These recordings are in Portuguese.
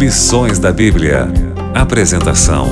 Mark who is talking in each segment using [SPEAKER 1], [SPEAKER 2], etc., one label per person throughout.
[SPEAKER 1] Lições da Bíblia. Apresentação: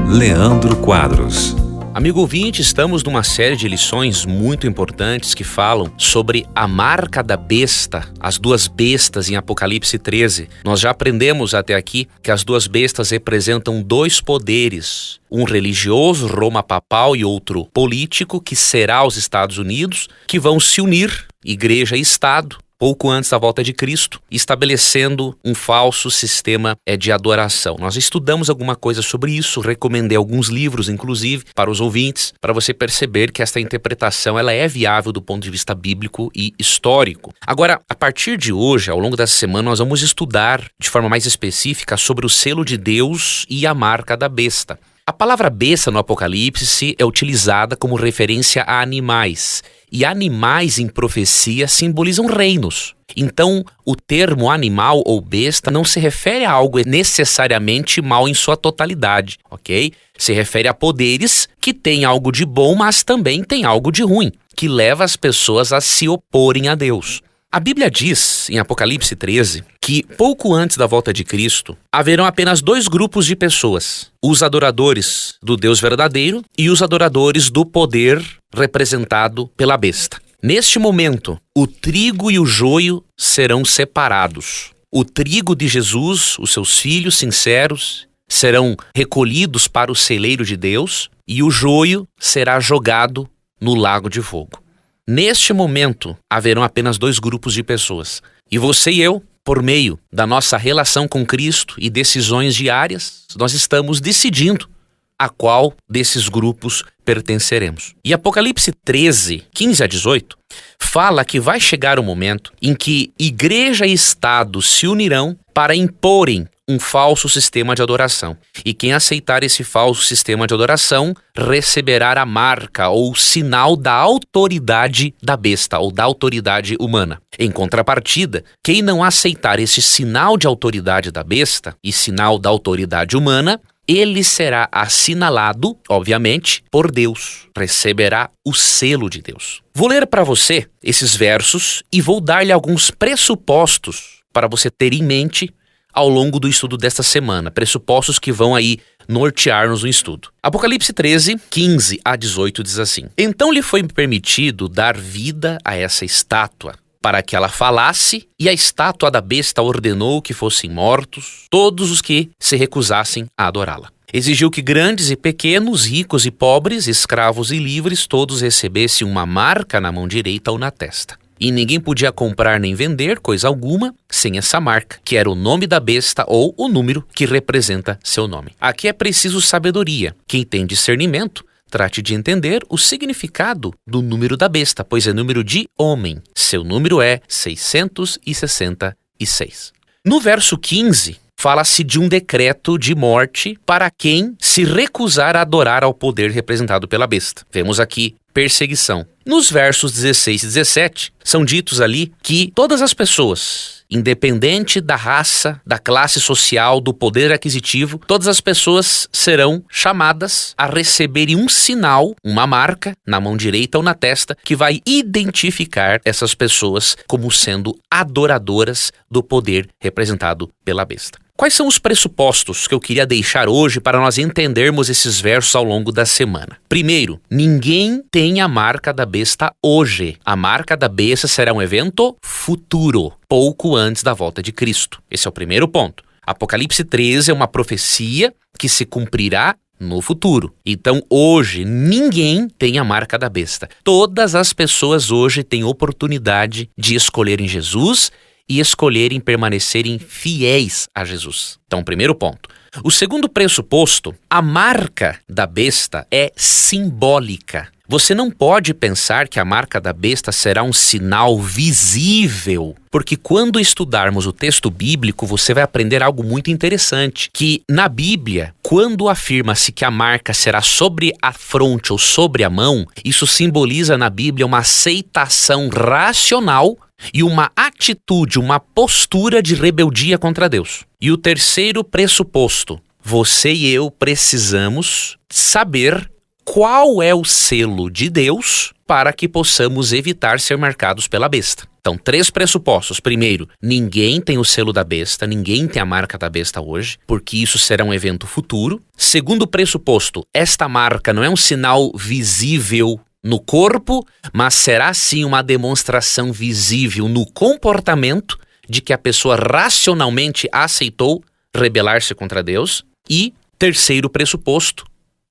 [SPEAKER 1] Leandro Quadros.
[SPEAKER 2] Amigo ouvinte, estamos numa série de lições muito importantes que falam sobre a marca da besta, as duas bestas em Apocalipse 13. Nós já aprendemos até aqui que as duas bestas representam dois poderes, um religioso, Roma papal, e outro político, que será os Estados Unidos, que vão se unir, igreja e Estado, pouco antes da volta de Cristo, estabelecendo um falso sistema de adoração. Nós estudamos alguma coisa sobre isso, recomendei alguns livros, inclusive, para os ouvintes, para você perceber que esta interpretação ela é viável do ponto de vista bíblico e histórico. Agora, a partir de hoje, ao longo dessa semana, nós vamos estudar de forma mais específica sobre o selo de Deus e a marca da besta. A palavra besta no Apocalipse é utilizada como referência a animais, e animais em profecia simbolizam reinos. Então, o termo animal ou besta não se refere a algo necessariamente mal em sua totalidade, ok? Se refere a poderes que têm algo de bom, mas também tem algo de ruim, que leva as pessoas a se oporem a Deus. A Bíblia diz, em Apocalipse 13, que pouco antes da volta de Cristo, haverão apenas dois grupos de pessoas: os adoradores do Deus verdadeiro e os adoradores do poder representado pela besta. Neste momento, o trigo e o joio serão separados. O trigo de Jesus, os seus filhos sinceros, serão recolhidos para o celeiro de Deus, e o joio será jogado no lago de fogo. Neste momento, haverão apenas dois grupos de pessoas. E você e eu, por meio da nossa relação com Cristo e decisões diárias, nós estamos decidindo a qual desses grupos pertenceremos. E Apocalipse 13, 15 a 18, fala que vai chegar o momento em que igreja e Estado se unirão para imporem um falso sistema de adoração. E quem aceitar esse falso sistema de adoração receberá a marca ou o sinal da autoridade da besta ou da autoridade humana. Em contrapartida, quem não aceitar esse sinal de autoridade da besta e sinal da autoridade humana, ele será assinalado, obviamente, por Deus. Receberá o selo de Deus. Vou ler para você esses versos e vou dar-lhe alguns pressupostos para você ter em mente ao longo do estudo desta semana, pressupostos que vão aí nortear-nos no estudo. Apocalipse 13, 15 a 18 diz assim: Então lhe foi permitido dar vida a essa estátua, para que ela falasse, e a estátua da besta ordenou que fossem mortos todos os que se recusassem a adorá-la. Exigiu que grandes e pequenos, ricos e pobres, escravos e livres, todos recebessem uma marca na mão direita ou na testa. E ninguém podia comprar nem vender coisa alguma sem essa marca, que era o nome da besta ou o número que representa seu nome. Aqui é preciso sabedoria. Quem tem discernimento, trate de entender o significado do número da besta, pois é número de homem. Seu número é 666. No verso 15, fala-se de um decreto de morte para quem se recusar a adorar ao poder representado pela besta. Vemos aqui perseguição. Nos versos 16 e 17, são ditos ali que todas as pessoas, independente da raça, da classe social, do poder aquisitivo, todas as pessoas serão chamadas a receberem um sinal, uma marca, na mão direita ou na testa, que vai identificar essas pessoas como sendo adoradoras do poder representado pela besta. Quais são os pressupostos que eu queria deixar hoje para nós entendermos esses versos ao longo da semana? Primeiro, ninguém tem a marca da besta hoje. A marca da besta será um evento futuro, pouco antes da volta de Cristo. Esse é o primeiro ponto. Apocalipse 13 é uma profecia que se cumprirá no futuro. Então, hoje, ninguém tem a marca da besta. Todas as pessoas hoje têm oportunidade de escolherem Jesus e escolherem permanecerem fiéis a Jesus. Então, primeiro ponto. O segundo pressuposto, a marca da besta é simbólica. Você não pode pensar que a marca da besta será um sinal visível, porque quando estudarmos o texto bíblico, você vai aprender algo muito interessante, que na Bíblia, quando afirma-se que a marca será sobre a fronte ou sobre a mão, isso simboliza na Bíblia uma aceitação racional e uma atitude, uma postura de rebeldia contra Deus. E o terceiro pressuposto, você e eu precisamos saber qual é o selo de Deus para que possamos evitar ser marcados pela besta. Então, 3 pressupostos. Primeiro, ninguém tem o selo da besta, ninguém tem a marca da besta hoje, porque isso será um evento futuro. Segundo pressuposto, esta marca não é um sinal visível no corpo, mas será sim uma demonstração visível no comportamento de que a pessoa racionalmente aceitou rebelar-se contra Deus. E terceiro pressuposto,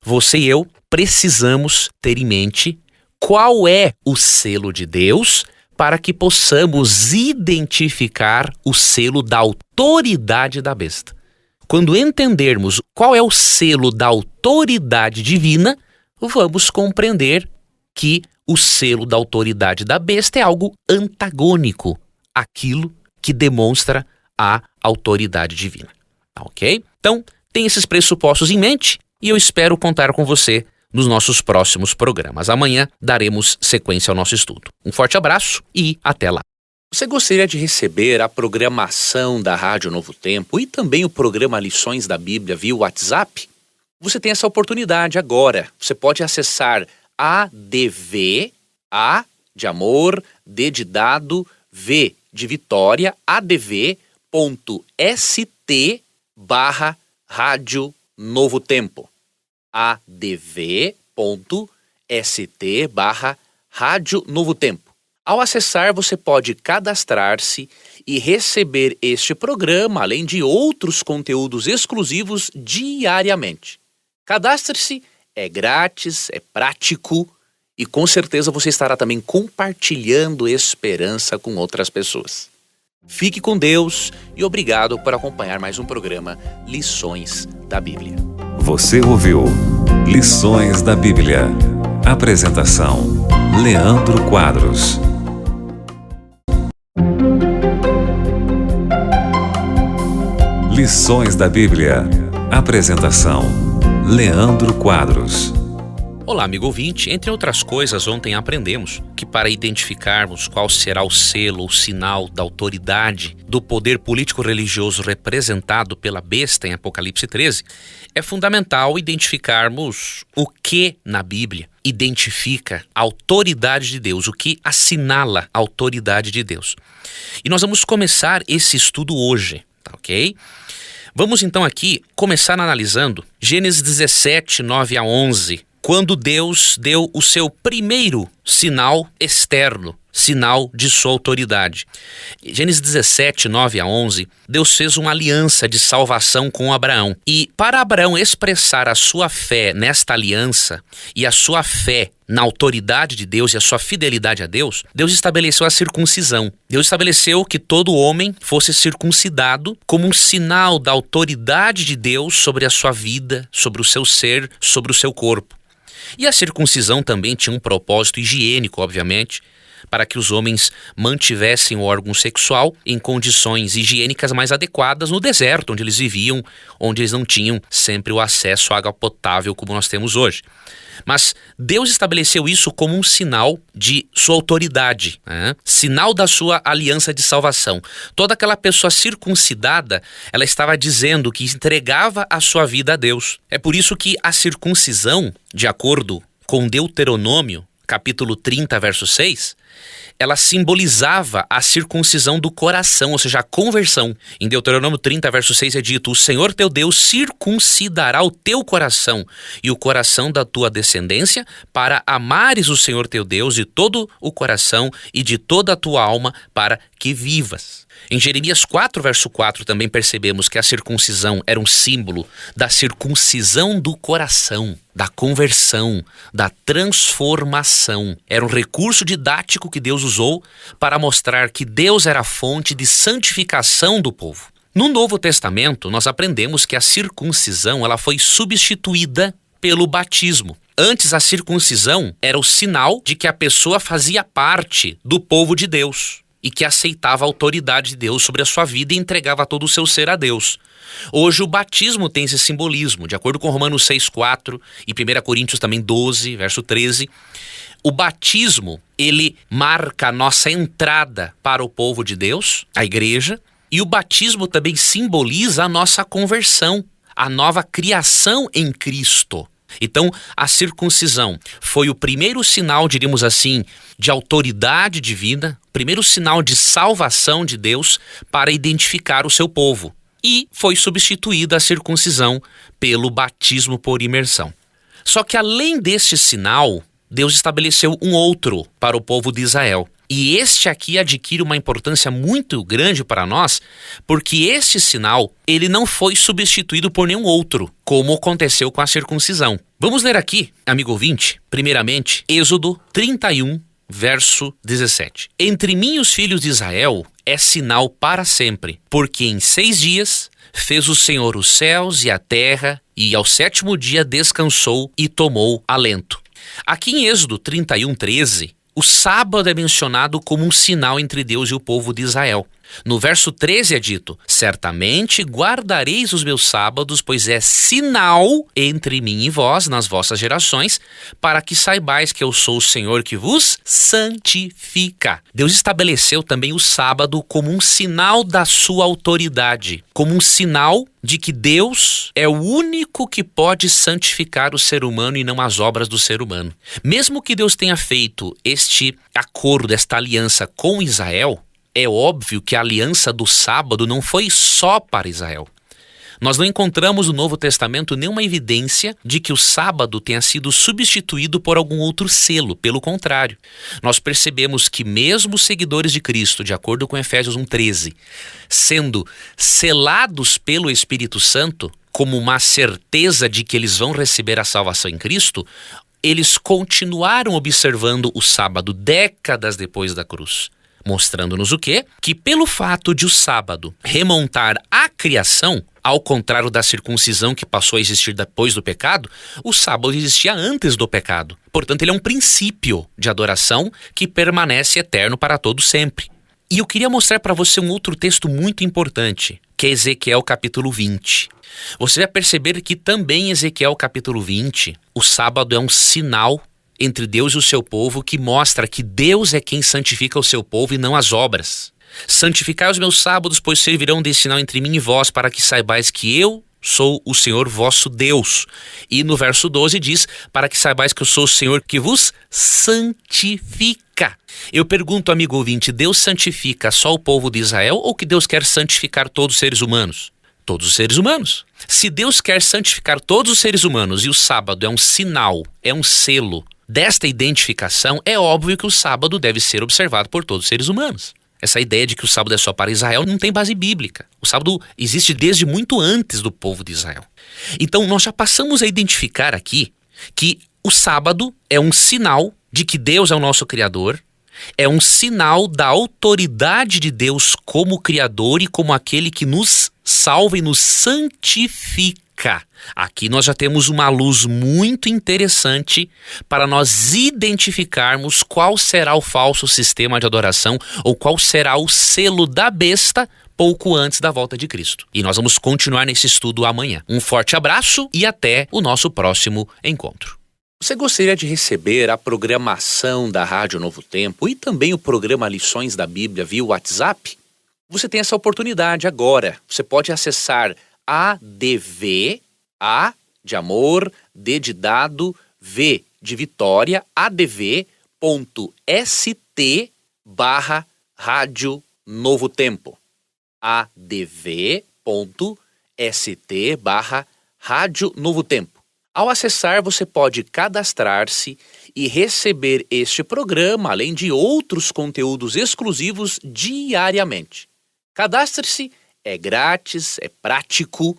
[SPEAKER 2] você e eu precisamos ter em mente qual é o selo de Deus para que possamos identificar o selo da autoridade da besta. Quando entendermos qual é o selo da autoridade divina, vamos compreender que o selo da autoridade da besta é algo antagônico àquilo que demonstra a autoridade divina. Ok? Então, tem esses pressupostos em mente e eu espero contar com você nos nossos próximos programas. Amanhã daremos sequência ao nosso estudo. Um forte abraço e até lá. Você gostaria de receber a programação da Rádio Novo Tempo e também o programa Lições da Bíblia via WhatsApp? Você tem essa oportunidade agora. Você pode acessar ADV, A de amor, D de dado, V de vitória, adv.st/Rádio Novo Tempo. adv.st/Rádio Novo Tempo. Ao acessar, você pode cadastrar-se e receber este programa, além de outros conteúdos exclusivos diariamente. Cadastre-se, é grátis, é prático e com certeza você estará também compartilhando esperança com outras pessoas. Fique com Deus e obrigado por acompanhar mais um programa Lições da Bíblia.
[SPEAKER 1] Você ouviu Lições da Bíblia. Apresentação: Leandro Quadros. Lições da Bíblia. Apresentação: Leandro Quadros.
[SPEAKER 2] Olá, amigo ouvinte. Entre outras coisas, ontem aprendemos que para identificarmos qual será o selo, o sinal da autoridade do poder político-religioso representado pela besta em Apocalipse 13, é fundamental identificarmos o que na Bíblia identifica a autoridade de Deus, o que assinala a autoridade de Deus. E nós vamos começar esse estudo hoje, tá ok? Vamos então aqui começar analisando Gênesis 17, 9 a 11, quando Deus deu o seu primeiro sinal externo, sinal de sua autoridade. Gênesis 17, 9 a 11, Deus fez uma aliança de salvação com Abraão. E para Abraão expressar a sua fé nesta aliança e a sua fé na autoridade de Deus e a sua fidelidade a Deus, Deus estabeleceu a circuncisão. Deus estabeleceu que todo homem fosse circuncidado como um sinal da autoridade de Deus sobre a sua vida, sobre o seu ser, sobre o seu corpo. E a circuncisão também tinha um propósito higiênico, obviamente, para que os homens mantivessem o órgão sexual em condições higiênicas mais adequadas no deserto, onde eles viviam, onde eles não tinham sempre o acesso à água potável como nós temos hoje. Mas Deus estabeleceu isso como um sinal de sua autoridade, né? Sinal da sua aliança de salvação. Toda aquela pessoa circuncidada, ela estava dizendo que entregava a sua vida a Deus. É por isso que a circuncisão, de acordo com Deuteronômio, capítulo 30, verso 6, ela simbolizava a circuncisão do coração, ou seja, a conversão. Em Deuteronômio 30, verso 6 é dito: o Senhor teu Deus circuncidará o teu coração e o coração da tua descendência, para amares o Senhor teu Deus de todo o coração e de toda a tua alma, para que vivas. Em Jeremias 4, verso 4, também percebemos que a circuncisão era um símbolo da circuncisão do coração, da conversão, da transformação. Era um recurso didático que Deus usou para mostrar que Deus era a fonte de santificação do povo. No Novo Testamento, nós aprendemos que a circuncisão ela foi substituída pelo batismo. Antes, a circuncisão era o sinal de que a pessoa fazia parte do povo de Deus e que aceitava a autoridade de Deus sobre a sua vida e entregava todo o seu ser a Deus. Hoje o batismo tem esse simbolismo, de acordo com Romanos 6,4 e 1 Coríntios também 12, verso 13. O batismo, ele marca a nossa entrada para o povo de Deus, a igreja, e o batismo também simboliza a nossa conversão, a nova criação em Cristo. Então, a circuncisão foi o primeiro sinal, diríamos assim, de autoridade divina, primeiro sinal de salvação de Deus para identificar o seu povo. E foi substituída a circuncisão pelo batismo por imersão. Só que além deste sinal, Deus estabeleceu um outro para o povo de Israel. E este aqui adquire uma importância muito grande para nós, porque este sinal, ele não foi substituído por nenhum outro, como aconteceu com a circuncisão. Vamos ler aqui, amigo ouvinte, primeiramente, Êxodo 31, verso 17. Entre mim e os filhos de Israel é sinal para sempre, porque em 6 dias fez o Senhor os céus e a terra, e ao 7º dia descansou e tomou alento. Aqui em Êxodo 31, 13, o sábado é mencionado como um sinal entre Deus e o povo de Israel. No verso 13 é dito: certamente guardareis os meus sábados, pois é sinal entre mim e vós nas vossas gerações, para que saibais que eu sou o Senhor que vos santifica. Deus estabeleceu também o sábado como um sinal da sua autoridade, como um sinal de que Deus é o único que pode santificar o ser humano e não as obras do ser humano. Mesmo que Deus tenha feito este acordo, esta aliança com Israel, é óbvio que a aliança do sábado não foi só para Israel. Nós não encontramos no Novo Testamento nenhuma evidência de que o sábado tenha sido substituído por algum outro selo. Pelo contrário, nós percebemos que mesmo os seguidores de Cristo, de acordo com Efésios 1,13, sendo selados pelo Espírito Santo, como uma certeza de que eles vão receber a salvação em Cristo, eles continuaram observando o sábado décadas depois da cruz. Mostrando-nos o quê? Que pelo fato de o sábado remontar à criação, ao contrário da circuncisão que passou a existir depois do pecado, o sábado existia antes do pecado. Portanto, ele é um princípio de adoração que permanece eterno para todo sempre. E eu queria mostrar para você um outro texto muito importante, que é Ezequiel capítulo 20. Você vai perceber que também em Ezequiel capítulo 20, o sábado é um sinal entre Deus e o seu povo, que mostra que Deus é quem santifica o seu povo e não as obras. Santificai os meus sábados, pois servirão de sinal entre mim e vós, para que saibais que eu sou o Senhor vosso Deus. E no verso 12 diz, para que saibais que eu sou o Senhor que vos santifica. Eu pergunto, amigo ouvinte, Deus santifica só o povo de Israel ou que Deus quer santificar todos os seres humanos? Todos os seres humanos. Se Deus quer santificar todos os seres humanos e o sábado é um sinal, é um selo desta identificação, é óbvio que o sábado deve ser observado por todos os seres humanos. Essa ideia de que o sábado é só para Israel não tem base bíblica. O sábado existe desde muito antes do povo de Israel. Então nós já passamos a identificar aqui que o sábado é um sinal de que Deus é o nosso Criador, é um sinal da autoridade de Deus como Criador e como aquele que nos salva e nos santifica. Aqui nós já temos uma luz muito interessante para nós identificarmos qual será o falso sistema de adoração ou qual será o selo da besta pouco antes da volta de Cristo. E nós vamos continuar nesse estudo amanhã. Um forte abraço e até o nosso próximo encontro. Você gostaria de receber a programação da Rádio Novo Tempo e também o programa Lições da Bíblia via WhatsApp? Você tem essa oportunidade agora. Você pode acessar ADV, A de amor, D de dado, V de vitória, adv.st/Rádio Novo Tempo. adv.st/Rádio Novo Tempo. Ao acessar, você pode cadastrar-se e receber este programa, além de outros conteúdos exclusivos diariamente. Cadastre-se, é grátis, é prático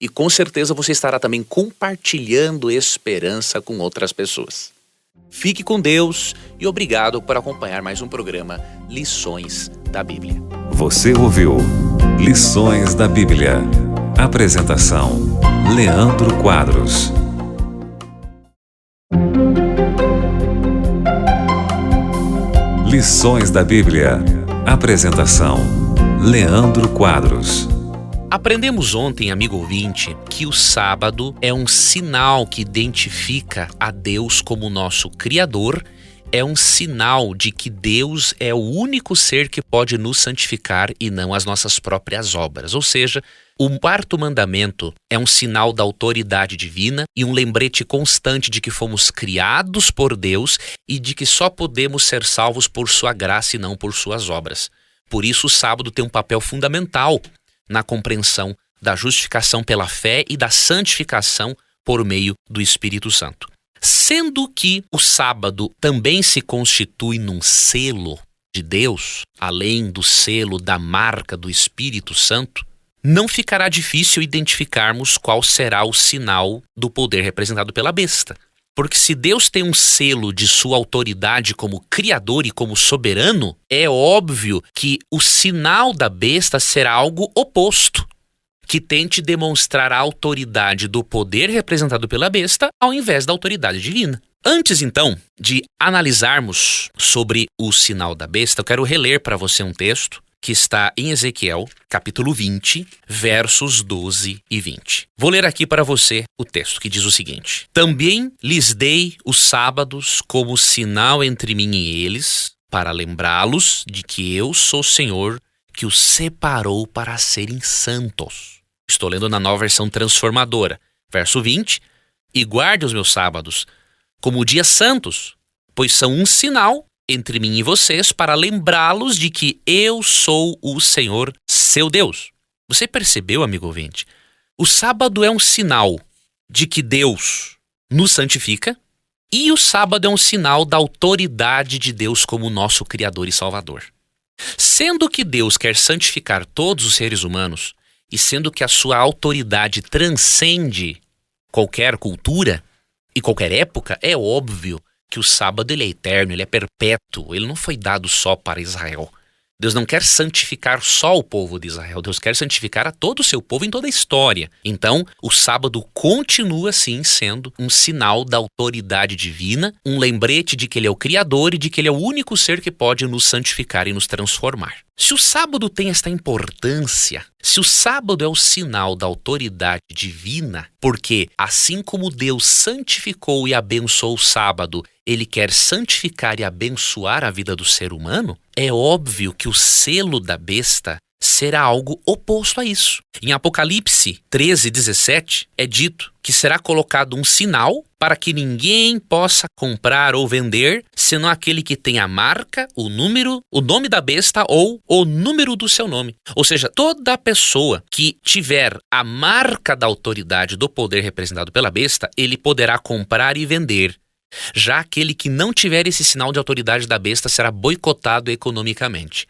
[SPEAKER 2] e com certeza você estará também compartilhando esperança com outras pessoas. Fique com Deus e obrigado por acompanhar mais um programa Lições da Bíblia.
[SPEAKER 1] Você ouviu Lições da Bíblia. Apresentação: Leandro Quadros. Lições da Bíblia. Apresentação: Leandro Quadros.
[SPEAKER 2] Aprendemos ontem, amigo ouvinte, que o sábado é um sinal que identifica a Deus como nosso Criador, é um sinal de que Deus é o único ser que pode nos santificar e não as nossas próprias obras. Ou seja, o 4º mandamento é um sinal da autoridade divina e um lembrete constante de que fomos criados por Deus e de que só podemos ser salvos por sua graça e não por suas obras. Por isso, o sábado tem um papel fundamental na compreensão da justificação pela fé e da santificação por meio do Espírito Santo. Sendo que o sábado também se constitui num selo de Deus, além do selo da marca do Espírito Santo, não ficará difícil identificarmos qual será o sinal do poder representado pela besta. Porque se Deus tem um selo de sua autoridade como Criador e como soberano, é óbvio que o sinal da besta será algo oposto, que tente demonstrar a autoridade do poder representado pela besta ao invés da autoridade divina. Antes, então, de analisarmos sobre o sinal da besta, eu quero reler para você um texto que está em Ezequiel, capítulo 20, versos 12 e 20. Vou ler aqui para você o texto que diz o seguinte: Também lhes dei os sábados como sinal entre mim e eles, para lembrá-los de que eu sou o Senhor, que os separou para serem santos. Estou lendo na Nova Versão Transformadora. Verso 20. E guarde os meus sábados como dias santos, pois são um sinal entre mim e vocês para lembrá-los de que eu sou o Senhor, seu Deus. Você percebeu, amigo ouvinte? O sábado é um sinal de que Deus nos santifica e o sábado é um sinal da autoridade de Deus como nosso Criador e Salvador. Sendo que Deus quer santificar todos os seres humanos e sendo que a sua autoridade transcende qualquer cultura e qualquer época, é óbvio que o sábado ele é eterno, ele é perpétuo, ele não foi dado só para Israel. Deus não quer santificar só o povo de Israel, Deus quer santificar a todo o seu povo em toda a história. Então, o sábado continua, sim, sendo um sinal da autoridade divina, um lembrete de que ele é o Criador e de que ele é o único ser que pode nos santificar e nos transformar. Se o sábado tem esta importância, se o sábado é o sinal da autoridade divina, porque assim como Deus santificou e abençoou o sábado, ele quer santificar e abençoar a vida do ser humano, é óbvio que o selo da besta será algo oposto a isso. Em Apocalipse 13:17 é dito que será colocado um sinal para que ninguém possa comprar ou vender, senão aquele que tem a marca, o número, o nome da besta ou o número do seu nome. Ou seja, toda pessoa que tiver a marca da autoridade do poder representado pela besta, ele poderá comprar e vender. Já aquele que não tiver esse sinal de autoridade da besta será boicotado economicamente.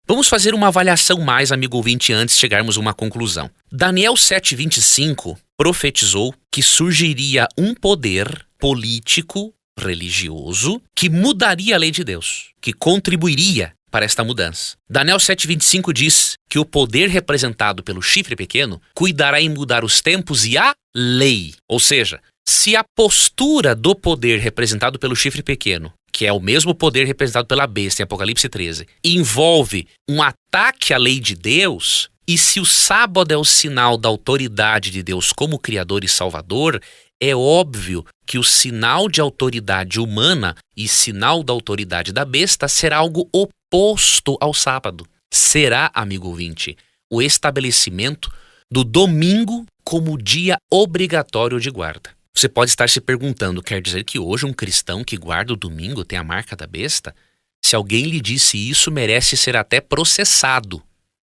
[SPEAKER 2] Vamos fazer uma avaliação mais, amigo ouvinte, antes de chegarmos a uma conclusão. Daniel 7:25 profetizou que surgiria um poder político, religioso, que mudaria a lei de Deus, que contribuiria para esta mudança. Daniel 7:25 diz que o poder representado pelo chifre pequeno cuidará em mudar os tempos e a lei. Ou seja, se a postura do poder representado pelo chifre pequeno, que é o mesmo poder representado pela besta em Apocalipse 13, envolve um ataque à lei de Deus, e se o sábado é o sinal da autoridade de Deus como Criador e Salvador, é óbvio que o sinal de autoridade humana e sinal da autoridade da besta será algo oposto ao sábado. Será, amigo ouvinte, o estabelecimento do domingo como dia obrigatório de guarda. Você pode estar se perguntando, quer dizer que hoje um cristão que guarda o domingo tem a marca da besta? Se alguém lhe disse isso, merece ser até processado,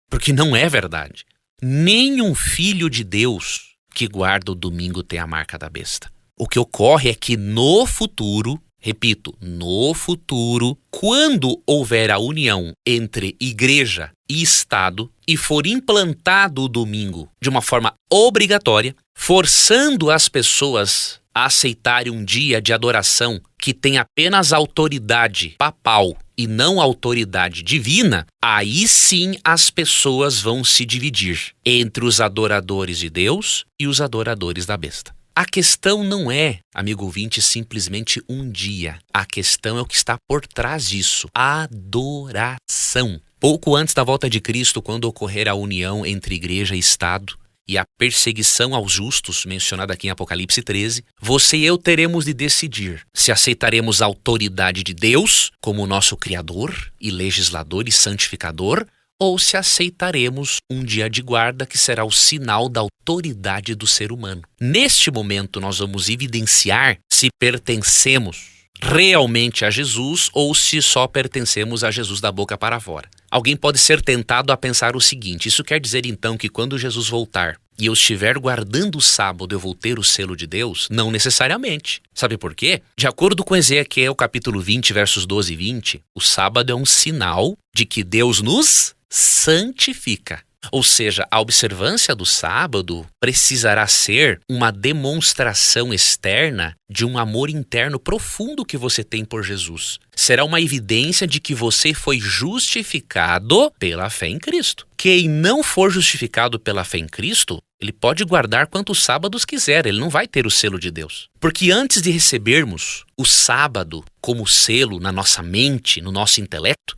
[SPEAKER 2] porque não é verdade. Nenhum filho de Deus que guarda o domingo tem a marca da besta. O que ocorre é que no futuro, repito, no futuro, quando houver a união entre igreja e Estado e for implantado o domingo de uma forma obrigatória, forçando as pessoas a aceitarem um dia de adoração que tem apenas autoridade papal e não autoridade divina, aí sim as pessoas vão se dividir entre os adoradores de Deus e os adoradores da besta. A questão não é, amigo ouvinte, simplesmente um dia. A questão é o que está por trás disso. Adoração. Pouco antes da volta de Cristo, quando ocorrer a união entre igreja e Estado, e a perseguição aos justos, mencionada aqui em Apocalipse 13, você e eu teremos de decidir se aceitaremos a autoridade de Deus como nosso Criador e legislador e santificador, ou se aceitaremos um dia de guarda que será o sinal da autoridade do ser humano. Neste momento, nós vamos evidenciar se pertencemos realmente a Jesus ou se só pertencemos a Jesus da boca para fora. Alguém pode ser tentado a pensar o seguinte: isso quer dizer então que quando Jesus voltar e eu estiver guardando o sábado eu vou ter o selo de Deus? Não necessariamente. Sabe por quê? De acordo com Ezequiel capítulo 20, versos 12 e 20, o sábado é um sinal de que Deus nos santifica. Ou seja, a observância do sábado precisará ser uma demonstração externa de um amor interno profundo que você tem por Jesus. Será uma evidência de que você foi justificado pela fé em Cristo. Quem não for justificado pela fé em Cristo, ele pode guardar quantos sábados quiser, ele não vai ter o selo de Deus. Porque antes de recebermos o sábado como selo na nossa mente, no nosso intelecto,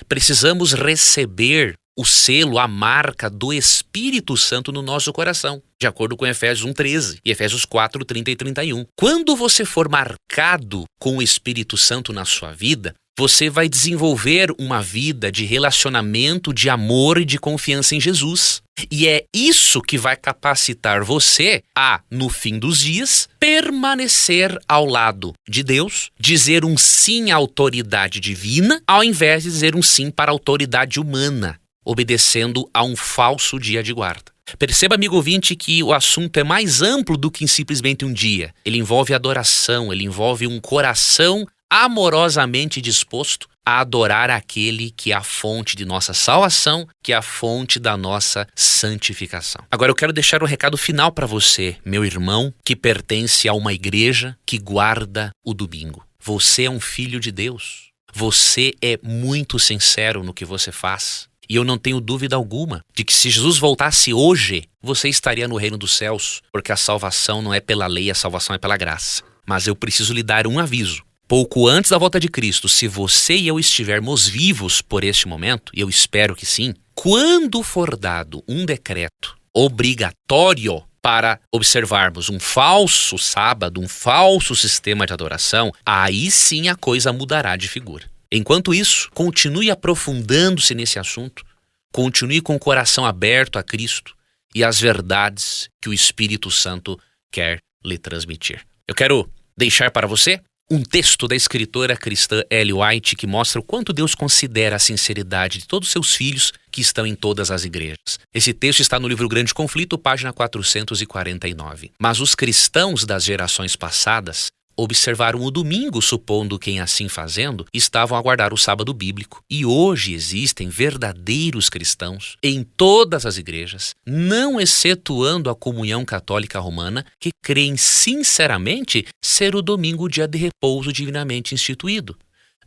[SPEAKER 2] precisamos receber o selo, a marca do Espírito Santo no nosso coração, de acordo com Efésios 1:13 e Efésios 4:30 e 31. Quando você for marcado com o Espírito Santo na sua vida, você vai desenvolver uma vida de relacionamento, de amor e de confiança em Jesus. E é isso que vai capacitar você a, no fim dos dias, permanecer ao lado de Deus, dizer um sim à autoridade divina, ao invés de dizer um sim para a autoridade humana, obedecendo a um falso dia de guarda. Perceba, amigo ouvinte, que o assunto é mais amplo do que simplesmente um dia. Ele envolve adoração, ele envolve um coração amorosamente disposto a adorar aquele que é a fonte de nossa salvação, que é a fonte da nossa santificação. Agora eu quero deixar um recado final para você, meu irmão, que pertence a uma igreja que guarda o domingo. Você é um filho de Deus. Você é muito sincero no que você faz. E eu não tenho dúvida alguma de que se Jesus voltasse hoje, você estaria no reino dos céus, porque a salvação não é pela lei, a salvação é pela graça. Mas eu preciso lhe dar um aviso. Pouco antes da volta de Cristo, se você e eu estivermos vivos por este momento, e eu espero que sim, quando for dado um decreto obrigatório para observarmos um falso sábado, um falso sistema de adoração, aí sim a coisa mudará de figura. Enquanto isso, continue aprofundando-se nesse assunto, continue com o coração aberto a Cristo e às verdades que o Espírito Santo quer lhe transmitir. Eu quero deixar para você um texto da escritora cristã Ellen White que mostra o quanto Deus considera a sinceridade de todos os seus filhos que estão em todas as igrejas. Esse texto está no livro Grande Conflito, página 449. Mas os cristãos das gerações passadas observaram o domingo, supondo que, em assim fazendo, estavam a guardar o sábado bíblico. E hoje existem verdadeiros cristãos em todas as igrejas, não excetuando a comunhão católica romana, que creem sinceramente ser o domingo o dia de repouso divinamente instituído.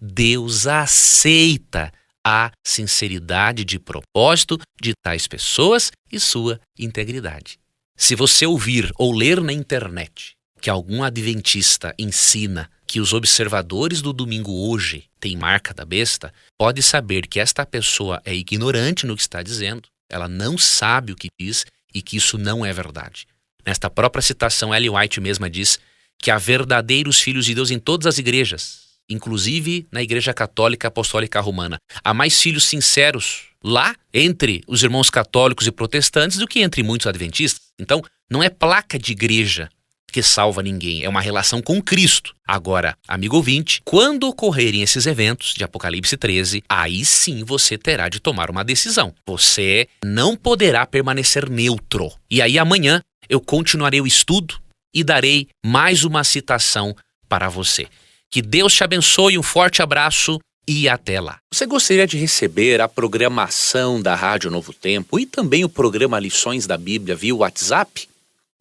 [SPEAKER 2] Deus aceita a sinceridade de propósito de tais pessoas e sua integridade. Se você ouvir ou ler na internet que algum adventista ensina que os observadores do domingo hoje têm marca da besta, pode saber que esta pessoa é ignorante no que está dizendo, ela não sabe o que diz e que isso não é verdade. Nesta própria citação, Ellen White mesma diz que há verdadeiros filhos de Deus em todas as igrejas, inclusive na Igreja Católica Apostólica Romana. Há mais filhos sinceros lá entre os irmãos católicos e protestantes do que entre muitos adventistas. Então, não é placa de igreja que salva ninguém, é uma relação com Cristo. Agora, amigo ouvinte, quando ocorrerem esses eventos de Apocalipse 13, aí sim você terá de tomar uma decisão. Você não poderá permanecer neutro. E aí amanhã eu continuarei o estudo e darei mais uma citação para você. Que Deus te abençoe, um forte abraço e até lá. Você gostaria de receber a programação da Rádio Novo Tempo e também o programa Lições da Bíblia via WhatsApp?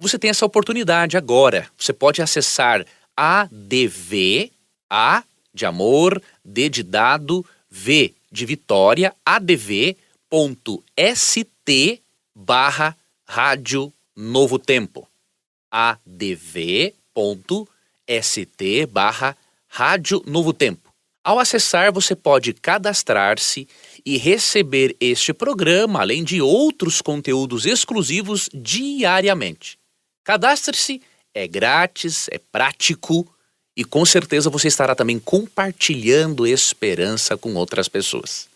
[SPEAKER 2] Você tem essa oportunidade agora. Você pode acessar ADV, A de amor, D de dado, V de vitória, adv.st/Rádio Novo Tempo. adv.st/Rádio Novo Tempo. Ao acessar, você pode cadastrar-se e receber este programa, além de outros conteúdos exclusivos diariamente. Cadastre-se, é grátis, é prático e com certeza você estará também compartilhando esperança com outras pessoas.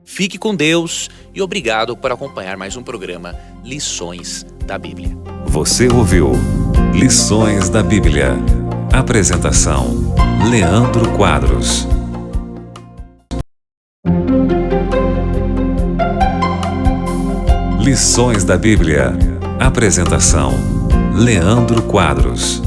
[SPEAKER 2] Fique com Deus e obrigado por acompanhar mais um programa Lições da Bíblia.
[SPEAKER 1] Você ouviu Lições da Bíblia. Apresentação: Leandro Quadros. Lições da Bíblia. Apresentação: Leandro Quadros.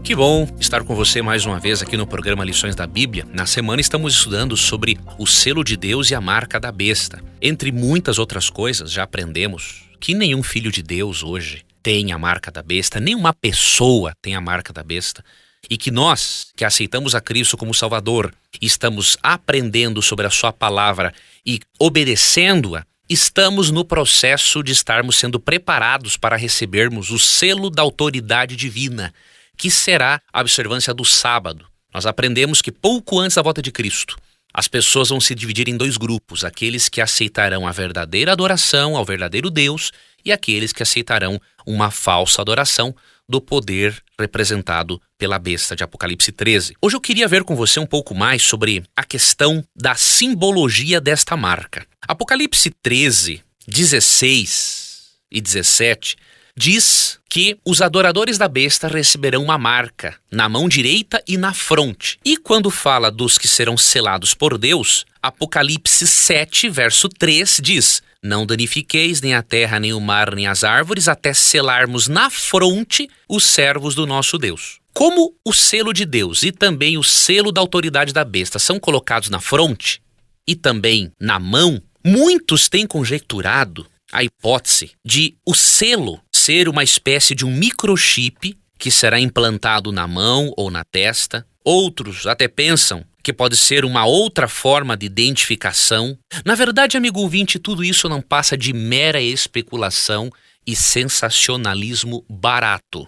[SPEAKER 2] Que bom estar com você mais uma vez aqui no programa Lições da Bíblia. Na semana estamos estudando sobre o selo de Deus e a marca da besta. Entre muitas outras coisas, já aprendemos que nenhum filho de Deus hoje tem a marca da besta, nenhuma pessoa tem a marca da besta. E que nós, que aceitamos a Cristo como Salvador, estamos aprendendo sobre a sua palavra e obedecendo-a, estamos no processo de estarmos sendo preparados para recebermos o selo da autoridade divina, que será a observância do sábado. Nós aprendemos que pouco antes da volta de Cristo, as pessoas vão se dividir em dois grupos, aqueles que aceitarão a verdadeira adoração ao verdadeiro Deus e aqueles que aceitarão uma falsa adoração do poder representado pela besta de Apocalipse 13. Hoje eu queria ver com você um pouco mais sobre a questão da simbologia desta marca. Apocalipse 13, 16 e 17 diz que os adoradores da besta receberão uma marca na mão direita e na fronte. E quando fala dos que serão selados por Deus, Apocalipse 7, verso 3 diz: não danifiqueis nem a terra, nem o mar, nem as árvores, até selarmos na fronte os servos do nosso Deus. Como o selo de Deus e também o selo da autoridade da besta são colocados na fronte e também na mão, muitos têm conjecturado a hipótese de o selo ser uma espécie de um microchip que será implantado na mão ou na testa. Outros até pensam que pode ser uma outra forma de identificação. Na verdade, amigo ouvinte, tudo isso não passa de mera especulação e sensacionalismo barato.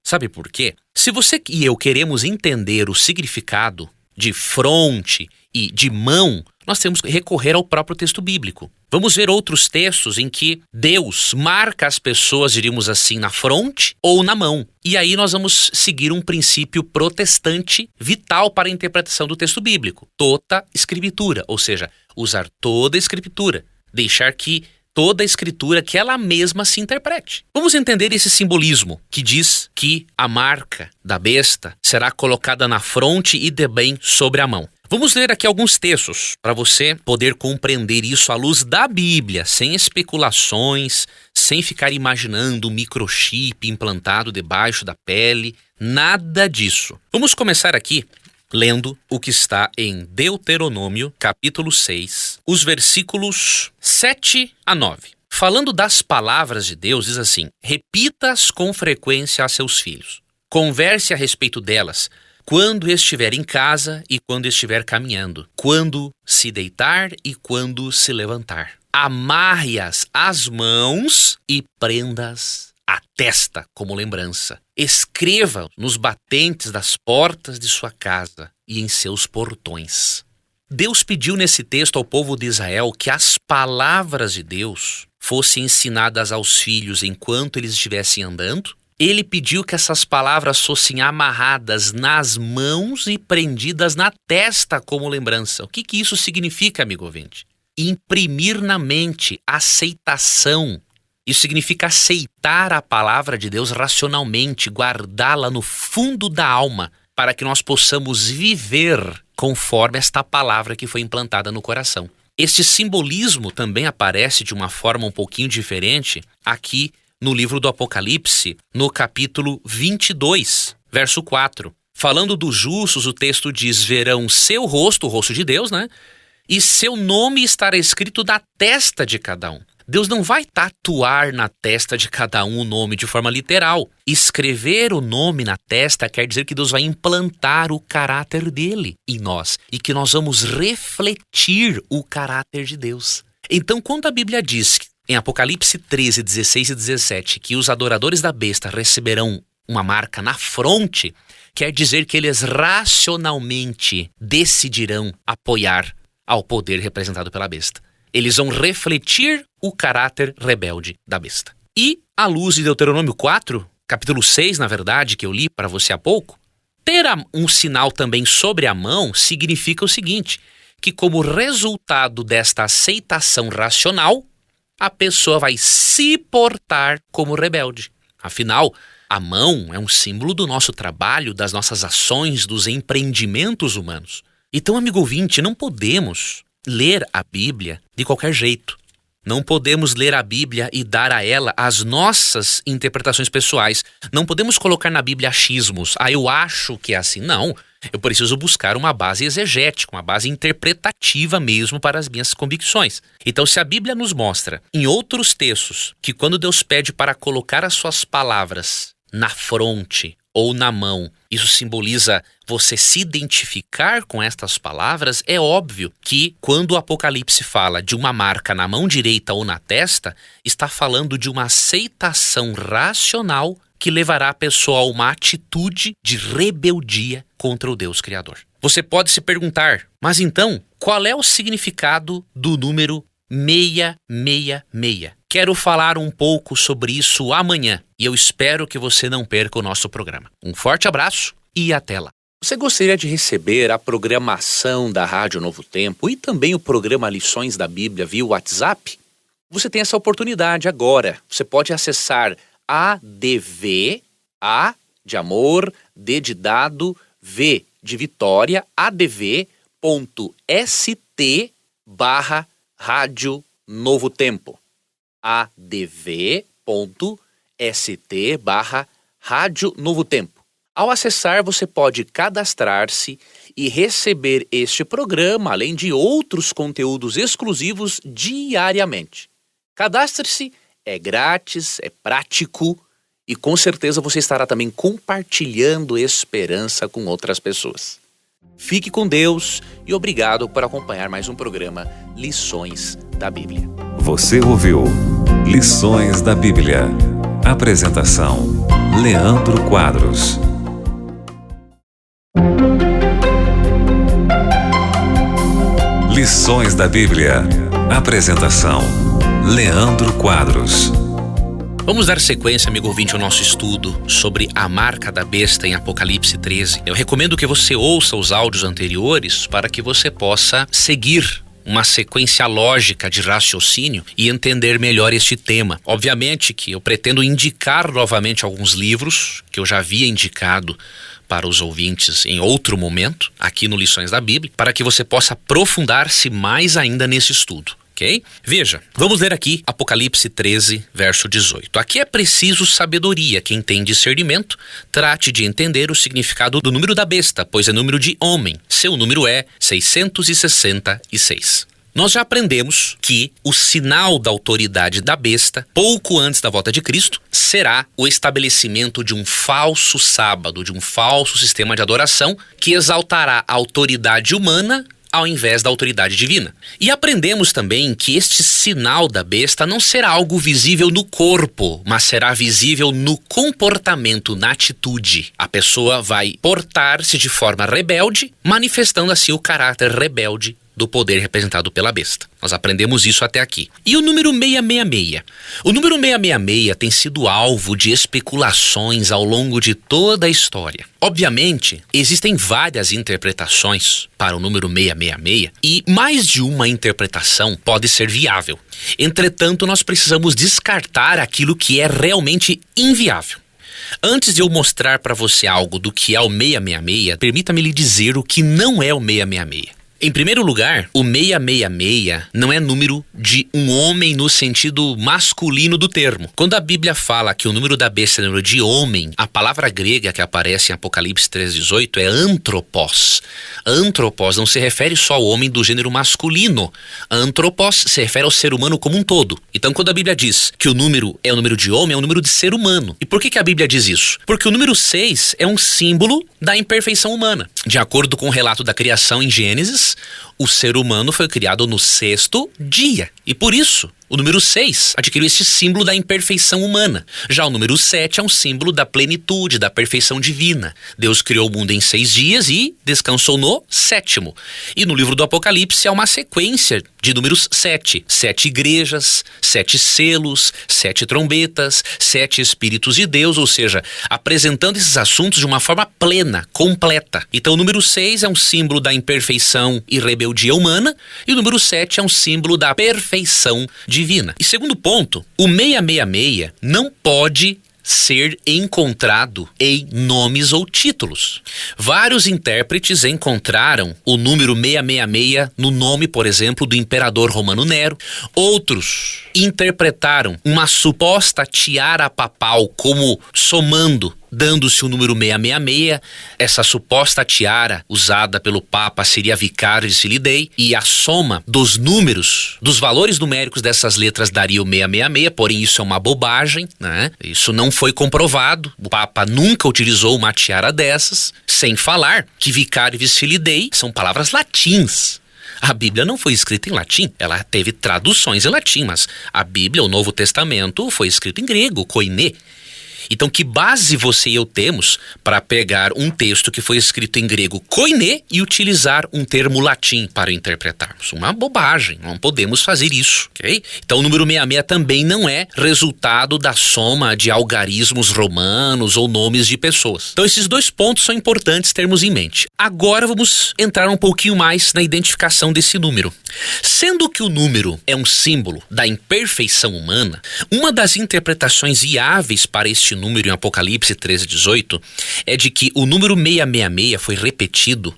[SPEAKER 2] Sabe por quê? Se você e eu queremos entender o significado de fronte e de mão, nós temos que recorrer ao próprio texto bíblico. Vamos ver outros textos em que Deus marca as pessoas, diríamos assim, na fronte ou na mão. E aí nós vamos seguir um princípio protestante vital para a interpretação do texto bíblico. Tota escritura, ou seja, usar toda a escritura, deixar que toda a escritura que ela mesma se interprete. Vamos entender esse simbolismo que diz que a marca da besta será colocada na fronte e também sobre a mão. Vamos ler aqui alguns textos para você poder compreender isso à luz da Bíblia, sem especulações, sem ficar imaginando um microchip implantado debaixo da pele, nada disso. Vamos começar aqui lendo o que está em Deuteronômio, capítulo 6, os versículos 7 a 9. Falando das palavras de Deus, diz assim: repita-as com frequência a seus filhos. Converse a respeito delas quando estiver em casa e quando estiver caminhando, quando se deitar e quando se levantar. Amarre-as às mãos e prenda-as à testa como lembrança. Escreva nos batentes das portas de sua casa e em seus portões. Deus pediu nesse texto ao povo de Israel que as palavras de Deus fossem ensinadas aos filhos enquanto eles estivessem andando. Ele pediu que essas palavras fossem amarradas nas mãos e prendidas na testa como lembrança. O que isso significa, amigo ouvinte? Imprimir na mente aceitação. Isso significa aceitar a palavra de Deus racionalmente, guardá-la no fundo da alma, para que nós possamos viver conforme esta palavra que foi implantada no coração. Este simbolismo também aparece de uma forma um pouquinho diferente aqui no livro do Apocalipse, no capítulo 22, verso 4. Falando dos justos, o texto diz: verão seu rosto, o rosto de Deus, né? E seu nome estará escrito na testa de cada um. Deus não vai tatuar na testa de cada um o nome de forma literal. Escrever o nome na testa quer dizer que Deus vai implantar o caráter dele em nós e que nós vamos refletir o caráter de Deus. Então, quando a Bíblia diz que em Apocalipse 13, 16 e 17, que os adoradores da besta receberão uma marca na fronte, quer dizer que eles racionalmente decidirão apoiar ao poder representado pela besta. Eles vão refletir o caráter rebelde da besta. E, à luz de Deuteronômio 4, capítulo 6, na verdade, que eu li para você há pouco, ter um sinal também sobre a mão significa o seguinte, que como resultado desta aceitação racional, a pessoa vai se portar como rebelde. Afinal, a mão é um símbolo do nosso trabalho, das nossas ações, dos empreendimentos humanos. Então, amigo ouvinte, não podemos ler a Bíblia de qualquer jeito. Não podemos ler a Bíblia e dar a ela as nossas interpretações pessoais. Não podemos colocar na Bíblia achismos. Eu acho que é assim. Não. Eu preciso buscar uma base exegética, uma base interpretativa mesmo para as minhas convicções. Então, se a Bíblia nos mostra em outros textos que quando Deus pede para colocar as suas palavras na fronte ou na mão, isso simboliza você se identificar com estas palavras, é óbvio que quando o Apocalipse fala de uma marca na mão direita ou na testa, está falando de uma aceitação racional que levará a pessoa a uma atitude de rebeldia contra o Deus Criador. Você pode se perguntar, mas então, qual é o significado do número 666? Quero falar um pouco sobre isso amanhã e eu espero que você não perca o nosso programa. Um forte abraço e até lá. Você gostaria de receber a programação da Rádio Novo Tempo e também o programa Lições da Bíblia via WhatsApp? Você tem essa oportunidade agora. Você pode acessar ADV, A de amor, D de dado, V de vitória, adv.st/Rádio Novo Tempo. adv.st/Rádio Novo Tempo. Ao acessar, você pode cadastrar-se e receber este programa, além de outros conteúdos exclusivos diariamente. Cadastre-se, é grátis, é prático e com certeza você estará também compartilhando esperança com outras pessoas. Fique com Deus e obrigado por acompanhar mais um programa Lições da Bíblia.
[SPEAKER 1] Você ouviu Lições da Bíblia. Apresentação: Leandro Quadros. Lições da Bíblia. Apresentação: Leandro Quadros.
[SPEAKER 2] Vamos dar sequência, amigo ouvinte, ao nosso estudo sobre a marca da besta em Apocalipse 13. Eu recomendo que você ouça os áudios anteriores para que você possa seguir uma sequência lógica de raciocínio e entender melhor este tema. Obviamente que eu pretendo indicar novamente alguns livros que eu já havia indicado para os ouvintes em outro momento, aqui no Lições da Bíblia, para que você possa aprofundar-se mais ainda nesse estudo. Okay? Veja, vamos ler aqui Apocalipse 13, verso 18. Aqui é preciso sabedoria. Quem tem discernimento, trate de entender o significado do número da besta, pois é número de homem. Seu número é 666. Nós já aprendemos que o sinal da autoridade da besta, pouco antes da volta de Cristo, será o estabelecimento de um falso sábado, de um falso sistema de adoração que exaltará a autoridade humana ao invés da autoridade divina. E aprendemos também que este sinal da besta não será algo visível no corpo, mas será visível no comportamento, na atitude. A pessoa vai portar-se de forma rebelde, manifestando assim o caráter rebelde do poder representado pela besta. Nós aprendemos isso até aqui. E o número 666? O número 666 tem sido alvo de especulações ao longo de toda a história. Obviamente, existem várias interpretações para o número 666 e mais de uma interpretação pode ser viável. Entretanto, nós precisamos descartar aquilo que é realmente inviável. Antes de eu mostrar para você algo do que é o 666, permita-me lhe dizer o que não é o 666. Em primeiro lugar, o 666 não é número de um homem no sentido masculino do termo. Quando a Bíblia fala que o número da besta é número de homem, a palavra grega que aparece em Apocalipse 3,18 é antropos. Antropos não se refere só ao homem do gênero masculino. Antropos se refere ao ser humano como um todo. Então, quando a Bíblia diz que o número é o número de homem, é o número de ser humano. E por que a Bíblia diz isso? Porque o número 6 é um símbolo da imperfeição humana. De acordo com o relato da criação em Gênesis, o ser humano foi criado no 6º dia. E por isso, o número 6 adquiriu esse símbolo da imperfeição humana. Já o número 7 é um símbolo da plenitude, da perfeição divina. Deus criou o mundo em 6 dias e descansou no 7º. E no livro do Apocalipse há uma sequência de números 7. 7 igrejas, 7 selos, 7 trombetas, 7 espíritos de Deus, ou seja, apresentando esses assuntos de uma forma plena, completa. Então o número 6 é um símbolo da imperfeição e rebeldia humana, e o número 7 é um símbolo da perfeição divina. E segundo ponto, o 666 não pode ser encontrado em nomes ou títulos. Vários intérpretes encontraram o número 666 no nome, por exemplo, do imperador Romano Nero. Outros interpretaram uma suposta tiara papal como somando, dando-se o número 666, essa suposta tiara usada pelo Papa seria Vicarius Filidei, e a soma dos números, dos valores numéricos dessas letras daria o 666, porém isso é uma bobagem, né? Isso não foi comprovado, o Papa nunca utilizou uma tiara dessas, sem falar que Vicarius Filidei são palavras latins. A Bíblia não foi escrita em latim, ela teve traduções em latim, mas a Bíblia, o Novo Testamento, foi escrito em grego, koiné. Então, que base você e eu temos para pegar um texto que foi escrito em grego koiné e utilizar um termo latim para interpretarmos? Uma bobagem, não podemos fazer isso, ok? Então, o número 66 também não é resultado da soma de algarismos romanos ou nomes de pessoas. Então, esses dois pontos são importantes termos em mente. Agora, vamos entrar um pouquinho mais na identificação desse número. Sendo que o número é um símbolo da imperfeição humana, uma das interpretações viáveis para este número em Apocalipse 13:18 é de que o número 666 foi repetido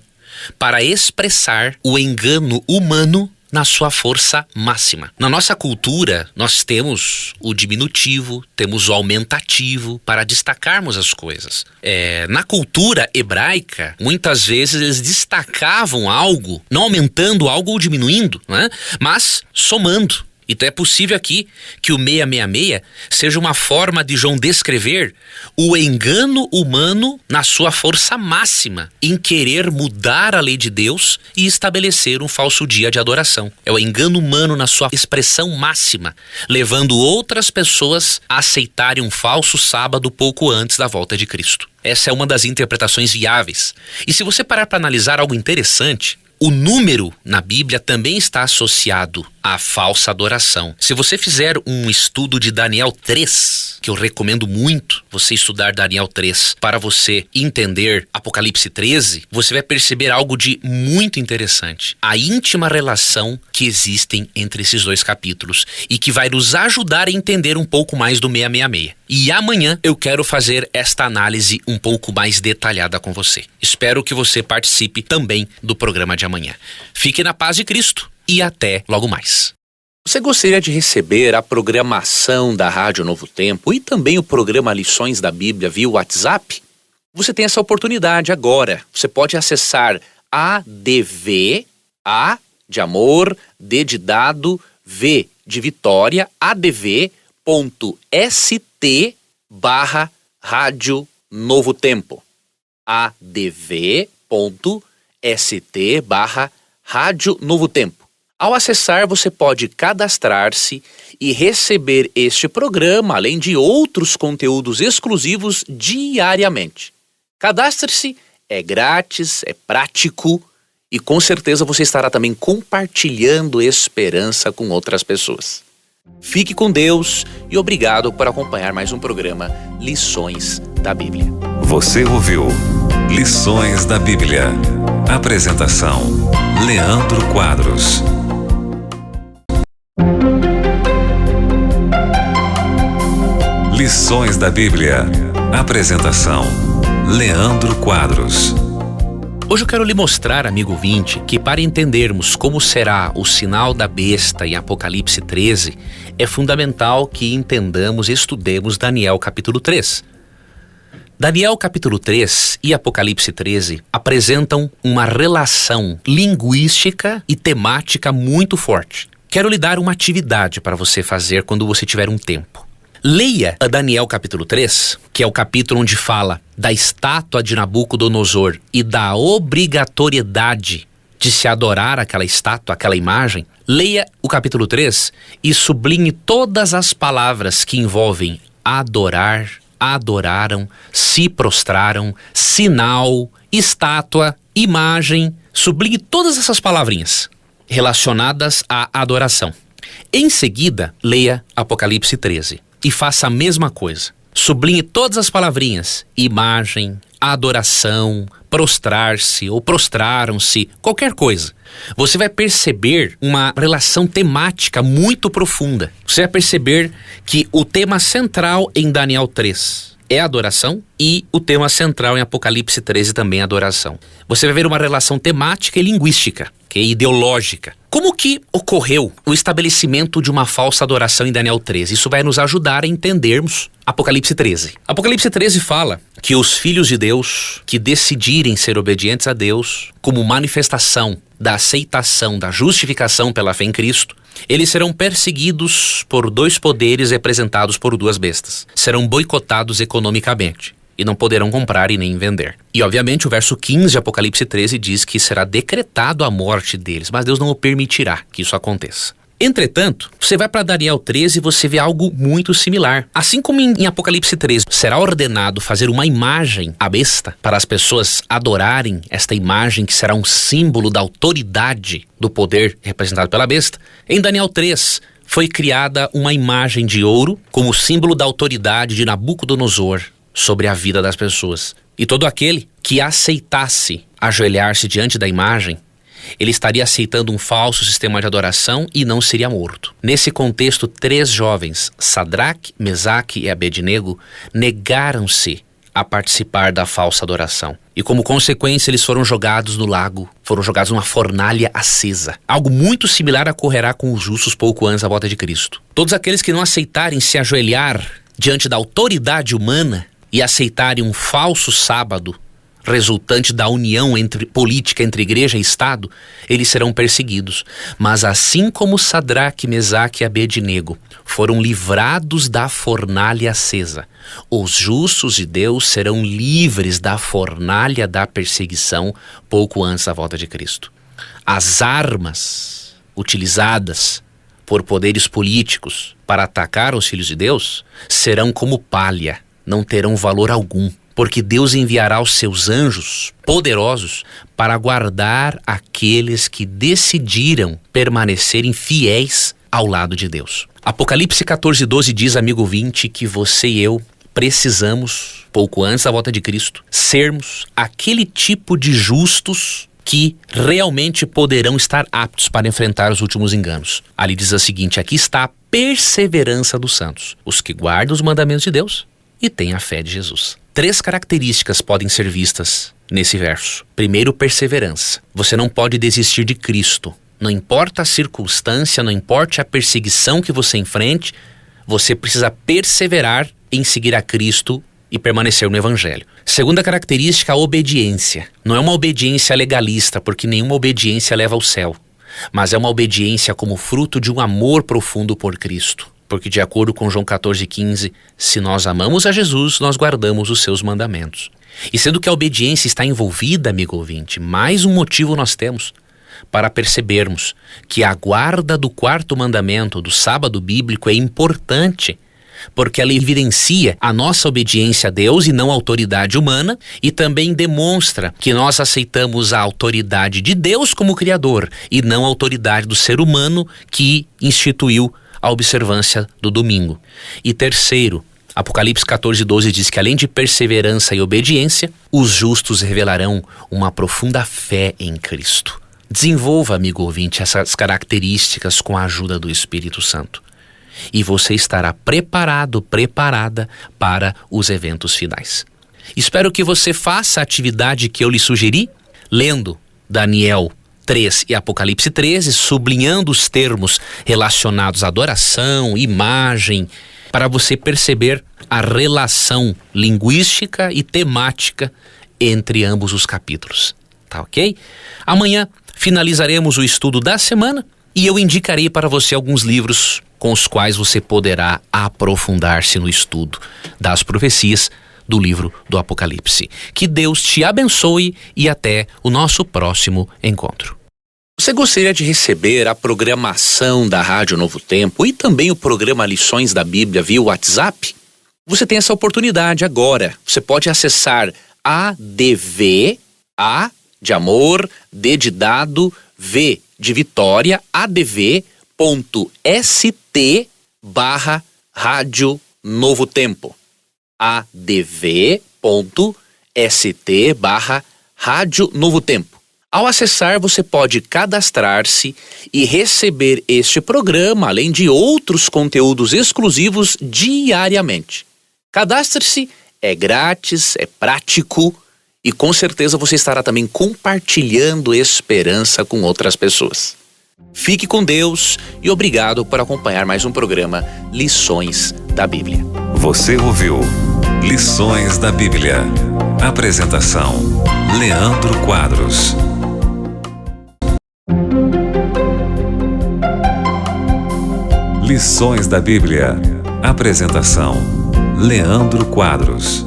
[SPEAKER 2] para expressar o engano humano na sua força máxima. Na nossa cultura, nós temos o diminutivo, temos o aumentativo para destacarmos as coisas. Na cultura hebraica, muitas vezes eles destacavam algo, não aumentando algo ou diminuindo, né? Mas somando. Então é possível aqui que o 666 seja uma forma de João descrever o engano humano na sua força máxima, em querer mudar a lei de Deus e estabelecer um falso dia de adoração. É o engano humano na sua expressão máxima, levando outras pessoas a aceitarem um falso sábado pouco antes da volta de Cristo. Essa é uma das interpretações viáveis. E se você parar para analisar algo interessante, o número na Bíblia também está associado à falsa adoração. Se você fizer um estudo de Daniel 3, que eu recomendo muito você estudar Daniel 3 para você entender Apocalipse 13, você vai perceber algo de muito interessante. A íntima relação que existem entre esses dois capítulos e que vai nos ajudar a entender um pouco mais do 666. E amanhã eu quero fazer esta análise um pouco mais detalhada com você. Espero que você participe também do programa de amanhã. Fique na paz de Cristo e até logo mais. Você gostaria de receber a programação da Rádio Novo Tempo e também o programa Lições da Bíblia via WhatsApp? Você tem essa oportunidade agora. Você pode acessar ADV, A de amor, D de dado, V de Vitória, adv.st/Rádio Novo Tempo. adv.st/Rádio Novo Tempo. Ao acessar, você pode cadastrar-se e receber este programa, além de outros conteúdos exclusivos diariamente. Cadastre-se, é grátis, é prático e com certeza você estará também compartilhando esperança com outras pessoas. Fique com Deus e obrigado por acompanhar mais um programa Lições da Bíblia.
[SPEAKER 1] Você ouviu Lições da Bíblia. Apresentação: Leandro Quadros. Lições da Bíblia. Apresentação: Leandro Quadros.
[SPEAKER 2] Hoje eu quero lhe mostrar, amigo ouvinte, que para entendermos como será o sinal da besta em Apocalipse 13, é fundamental que entendamos e estudemos Daniel capítulo 3. Daniel capítulo 3 e Apocalipse 13 apresentam uma relação linguística e temática muito forte. Quero lhe dar uma atividade para você fazer quando você tiver um tempo. Leia a Daniel capítulo 3, que é o capítulo onde fala da estátua de Nabucodonosor e da obrigatoriedade de se adorar aquela estátua, aquela imagem, leia o capítulo 3 e sublinhe todas as palavras que envolvem adorar, adoraram, se prostraram, sinal, estátua, imagem. Sublinhe todas essas palavrinhas relacionadas à adoração. Em seguida, leia Apocalipse 13 e faça a mesma coisa. Sublinhe todas as palavrinhas: imagem, adoração, prostrar-se ou prostraram-se, qualquer coisa. Você vai perceber uma relação temática muito profunda. Você vai perceber que o tema central em Daniel 3 é adoração e o tema central em Apocalipse 13 também é adoração. Você vai ver uma relação temática e linguística, que é ideológica. Como que ocorreu o estabelecimento de uma falsa adoração em Daniel 13? Isso vai nos ajudar a entendermos Apocalipse 13. Apocalipse 13 fala que os filhos de Deus que decidirem ser obedientes a Deus como manifestação da aceitação, da justificação pela fé em Cristo, eles serão perseguidos por dois poderes representados por duas bestas. Serão boicotados economicamente e não poderão comprar e nem vender. E obviamente o verso 15 de Apocalipse 13 diz que será decretado a morte deles, mas Deus não o permitirá que isso aconteça. Entretanto, você vai para Daniel 13 e você vê algo muito similar. Assim como em Apocalipse 13 será ordenado fazer uma imagem à besta para as pessoas adorarem esta imagem que será um símbolo da autoridade do poder representado pela besta, em Daniel 3 foi criada uma imagem de ouro como símbolo da autoridade de Nabucodonosor sobre a vida das pessoas. E todo aquele que aceitasse ajoelhar-se diante da imagem, ele estaria aceitando um falso sistema de adoração e não seria morto. Nesse contexto, 3 jovens, Sadraque, Mesaque e Abednego, negaram-se a participar da falsa adoração. E como consequência, eles foram jogados no lago, foram jogados numa fornalha acesa. Algo muito similar ocorrerá com os justos pouco antes da volta de Cristo. Todos aqueles que não aceitarem se ajoelhar diante da autoridade humana e aceitarem um falso sábado, resultante da união política entre igreja e Estado, eles serão perseguidos. Mas assim como Sadraque, Mesaque e Abednego foram livrados da fornalha acesa, os justos de Deus serão livres da fornalha da perseguição pouco antes da volta de Cristo. As armas utilizadas por poderes políticos para atacar os filhos de Deus serão como palha, não terão valor algum. Porque Deus enviará os seus anjos poderosos para guardar aqueles que decidiram permanecerem fiéis ao lado de Deus. Apocalipse 14:12 diz, amigo ouvinte, que você e eu precisamos, pouco antes da volta de Cristo, sermos aquele tipo de justos que realmente poderão estar aptos para enfrentar os últimos enganos. Ali diz o seguinte: aqui está a perseverança dos santos, os que guardam os mandamentos de Deus e têm a fé de Jesus. 3 características podem ser vistas nesse verso. Primeiro, perseverança. Você não pode desistir de Cristo. Não importa a circunstância, não importa a perseguição que você enfrente, você precisa perseverar em seguir a Cristo e permanecer no Evangelho. Segunda característica, a obediência. Não é uma obediência legalista, porque nenhuma obediência leva ao céu, mas é uma obediência como fruto de um amor profundo por Cristo. Porque de acordo com João 14:15, se nós amamos a Jesus, nós guardamos os seus mandamentos. E sendo que a obediência está envolvida, amigo ouvinte, mais um motivo nós temos para percebermos que a guarda do 4º mandamento, do sábado bíblico, é importante, porque ela evidencia a nossa obediência a Deus e não a autoridade humana, e também demonstra que nós aceitamos a autoridade de Deus como Criador e não a autoridade do ser humano que instituiu a observância do domingo. E terceiro, Apocalipse 14:12 diz que além de perseverança e obediência, os justos revelarão uma profunda fé em Cristo. Desenvolva, amigo ouvinte, essas características com a ajuda do Espírito Santo. E você estará preparado, preparada para os eventos finais. Espero que você faça a atividade que eu lhe sugeri, lendo Daniel 3 e Apocalipse 13, sublinhando os termos relacionados à adoração, imagem, para você perceber a relação linguística e temática entre ambos os capítulos. Tá ok? Amanhã finalizaremos o estudo da semana e eu indicarei para você alguns livros com os quais você poderá aprofundar-se no estudo das profecias do livro do Apocalipse. Que Deus te abençoe e até o nosso próximo encontro. Você gostaria de receber a programação da Rádio Novo Tempo e também o programa Lições da Bíblia via WhatsApp? Você tem essa oportunidade agora. Você pode acessar ADV, A de amor, D de dado, V de Vitória, adv.st/Rádio Novo Tempo. adv.st/Rádio Novo Tempo. Ao acessar, você pode cadastrar-se e receber este programa, além de outros conteúdos exclusivos diariamente. Cadastre-se, é grátis, é prático e com certeza você estará também compartilhando esperança com outras pessoas. Fique com Deus e obrigado por acompanhar mais um programa Lições da Bíblia.
[SPEAKER 1] Você ouviu Lições da Bíblia. Apresentação: Leandro Quadros. Lições da Bíblia. Apresentação: Leandro Quadros.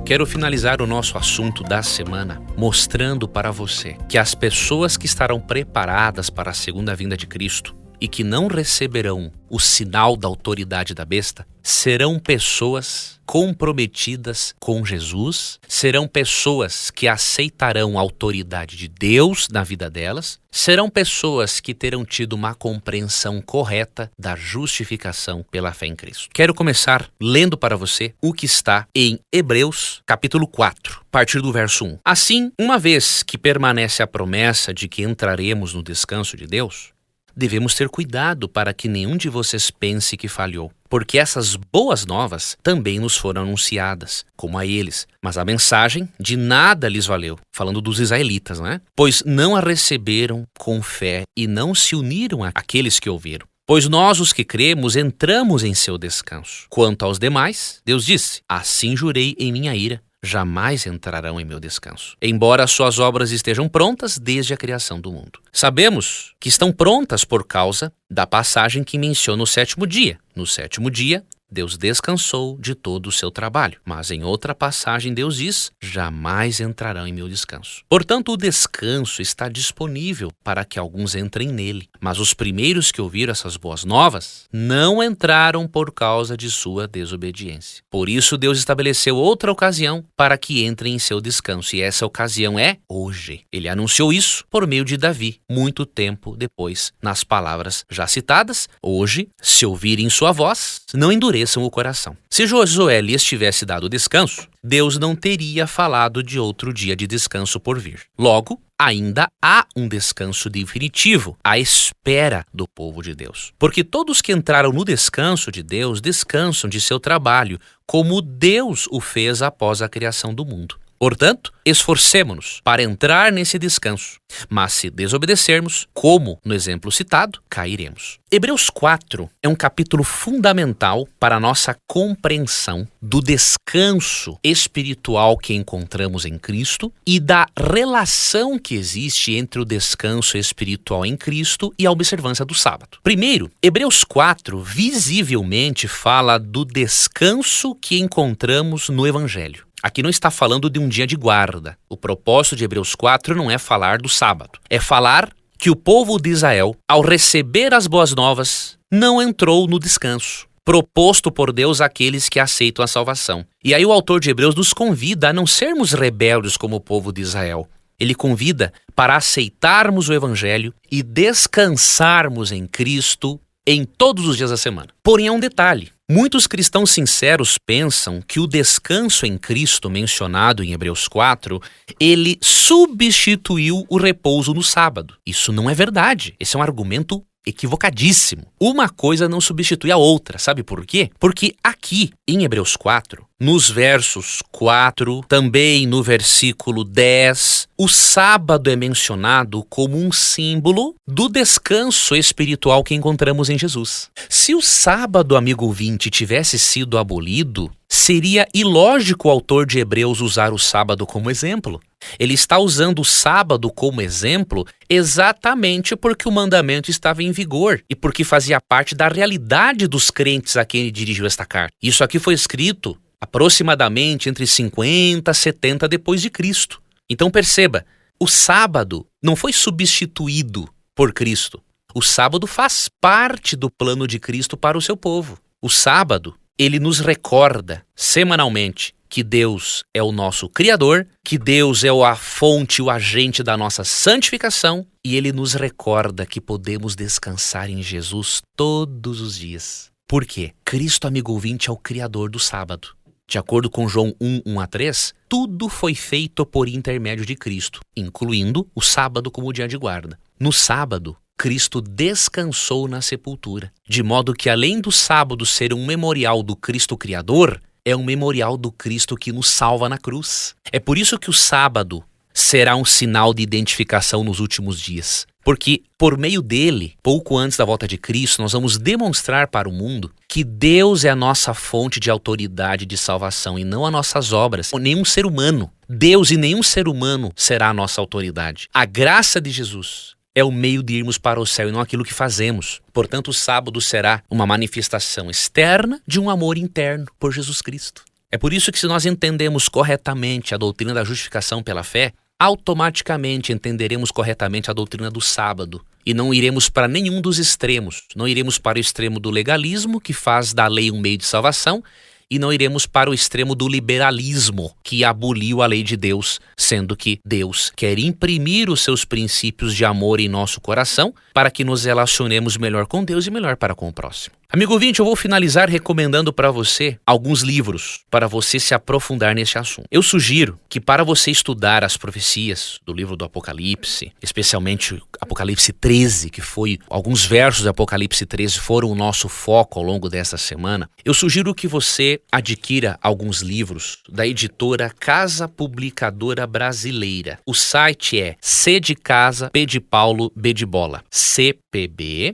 [SPEAKER 2] Quero finalizar o nosso assunto da semana mostrando para você que as pessoas que estarão preparadas para a segunda vinda de Cristo e que não receberão o sinal da autoridade da besta serão pessoas comprometidas com Jesus, serão pessoas que aceitarão a autoridade de Deus na vida delas, serão pessoas que terão tido uma compreensão correta da justificação pela fé em Cristo. Quero começar lendo para você o que está em Hebreus, capítulo 4, a partir do verso 1. Assim, uma vez que permanece a promessa de que entraremos no descanso de Deus, devemos ter cuidado para que nenhum de vocês pense que falhou, porque essas boas novas também nos foram anunciadas, como a eles. Mas a mensagem de nada lhes valeu, falando dos israelitas, né? Pois não a receberam com fé e não se uniram àqueles que ouviram. Pois nós, os que cremos, entramos em seu descanso. Quanto aos demais, Deus disse: assim jurei em minha ira, jamais entrarão em meu descanso, embora as suas obras estejam prontas desde a criação do mundo. Sabemos que estão prontas por causa da passagem que menciona o sétimo dia. No sétimo dia, Deus descansou de todo o seu trabalho. Mas em outra passagem Deus diz: jamais entrarão em meu descanso. Portanto, o descanso está disponível para que alguns entrem nele. Mas os primeiros que ouviram essas boas novas não entraram por causa de sua desobediência. Por isso Deus estabeleceu outra ocasião para que entrem em seu descanso. E essa ocasião é hoje. Ele anunciou isso por meio de Davi, muito tempo depois, nas palavras já citadas: hoje, se ouvirem sua voz, não endureçam o coração. Se Josué lhes tivesse dado descanso, Deus não teria falado de outro dia de descanso por vir. Logo, ainda há um descanso definitivo à espera do povo de Deus. Porque todos que entraram no descanso de Deus descansam de seu trabalho, como Deus o fez após a criação do mundo. Portanto, esforcemo-nos para entrar nesse descanso, mas se desobedecermos, como no exemplo citado, cairemos. Hebreus 4 é um capítulo fundamental para a nossa compreensão do descanso espiritual que encontramos em Cristo e da relação que existe entre o descanso espiritual em Cristo e a observância do sábado. Primeiro, Hebreus 4 visivelmente fala do descanso que encontramos no Evangelho. Aqui não está falando de um dia de guarda. O propósito de Hebreus 4 não é falar do sábado. É falar que o povo de Israel, ao receber as boas novas, não entrou no descanso proposto por Deus àqueles que aceitam a salvação. E aí o autor de Hebreus nos convida a não sermos rebeldes como o povo de Israel. Ele convida para aceitarmos o Evangelho e descansarmos em Cristo em todos os dias da semana. Porém, há um detalhe. Muitos cristãos sinceros pensam que o descanso em Cristo mencionado em Hebreus 4, ele substituiu o repouso no sábado. Isso não é verdade. Esse é um argumento equivocadíssimo. Uma coisa não substitui a outra. Sabe por quê? Porque aqui, em Hebreus 4, nos versos 4, também no versículo 10, o sábado é mencionado como um símbolo do descanso espiritual que encontramos em Jesus. Se o sábado, amigo ouvinte, tivesse sido abolido, seria ilógico o autor de Hebreus usar o sábado como exemplo. Ele está usando o sábado como exemplo exatamente porque o mandamento estava em vigor e porque fazia parte da realidade dos crentes a quem ele dirigiu esta carta. Isso aqui foi escrito aproximadamente entre 50 e 70 depois de Cristo. Então perceba, o sábado não foi substituído por Cristo. O sábado faz parte do plano de Cristo para o seu povo. O sábado, ele nos recorda semanalmente que Deus é o nosso Criador, que Deus é a fonte, o agente da nossa santificação, e ele nos recorda que podemos descansar em Jesus todos os dias. Por quê? Cristo, amigo ouvinte, é o Criador do sábado. De acordo com João 1:1-3, tudo foi feito por intermédio de Cristo, incluindo o sábado como dia de guarda. No sábado, Cristo descansou na sepultura, de modo que além do sábado ser um memorial do Cristo Criador, é um memorial do Cristo que nos salva na cruz. É por isso que o sábado será um sinal de identificação nos últimos dias. Porque por meio dele, pouco antes da volta de Cristo, nós vamos demonstrar para o mundo que Deus é a nossa fonte de autoridade de salvação e não as nossas obras, ou nenhum ser humano. Deus e nenhum ser humano será a nossa autoridade. A graça de Jesus é o meio de irmos para o céu e não aquilo que fazemos. Portanto, o sábado será uma manifestação externa de um amor interno por Jesus Cristo. É por isso que, se nós entendemos corretamente a doutrina da justificação pela fé, automaticamente entenderemos corretamente a doutrina do sábado e não iremos para nenhum dos extremos. Não iremos para o extremo do legalismo, que faz da lei um meio de salvação, e não iremos para o extremo do liberalismo, que aboliu a lei de Deus, sendo que Deus quer imprimir os seus princípios de amor em nosso coração para que nos relacionemos melhor com Deus e melhor para com o próximo. Amigo ouvinte, eu vou finalizar recomendando para você alguns livros para você se aprofundar nesse assunto. Eu sugiro que, para você estudar as profecias do livro do Apocalipse, especialmente Apocalipse 13, que foi alguns versos do Apocalipse 13 foram o nosso foco ao longo desta semana, eu sugiro que você adquira alguns livros da editora Casa Publicadora Brasileira. O site é C de casa, P de Paulo, B de bola, cpb.com.br.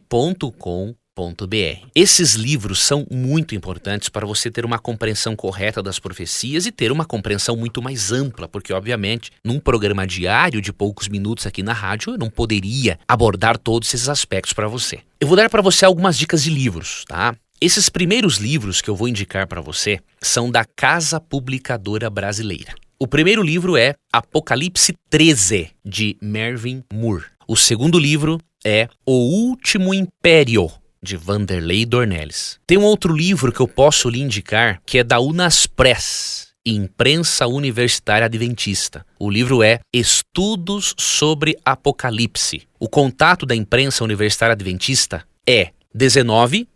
[SPEAKER 2] Esses livros são muito importantes para você ter uma compreensão correta das profecias e ter uma compreensão muito mais ampla, porque, obviamente, num programa diário de poucos minutos aqui na rádio, eu não poderia abordar todos esses aspectos para você. Eu vou dar para você algumas dicas de livros, tá? Esses primeiros livros que eu vou indicar para você são da Casa Publicadora Brasileira. O primeiro livro é Apocalipse 13, de Mervyn Moore. O segundo livro é O Último Império, de Vanderlei Dornelles. Tem um outro livro que eu posso lhe indicar, que é da Unaspress, Imprensa Universitária Adventista. O livro é Estudos sobre Apocalipse. O contato da Imprensa Universitária Adventista é 19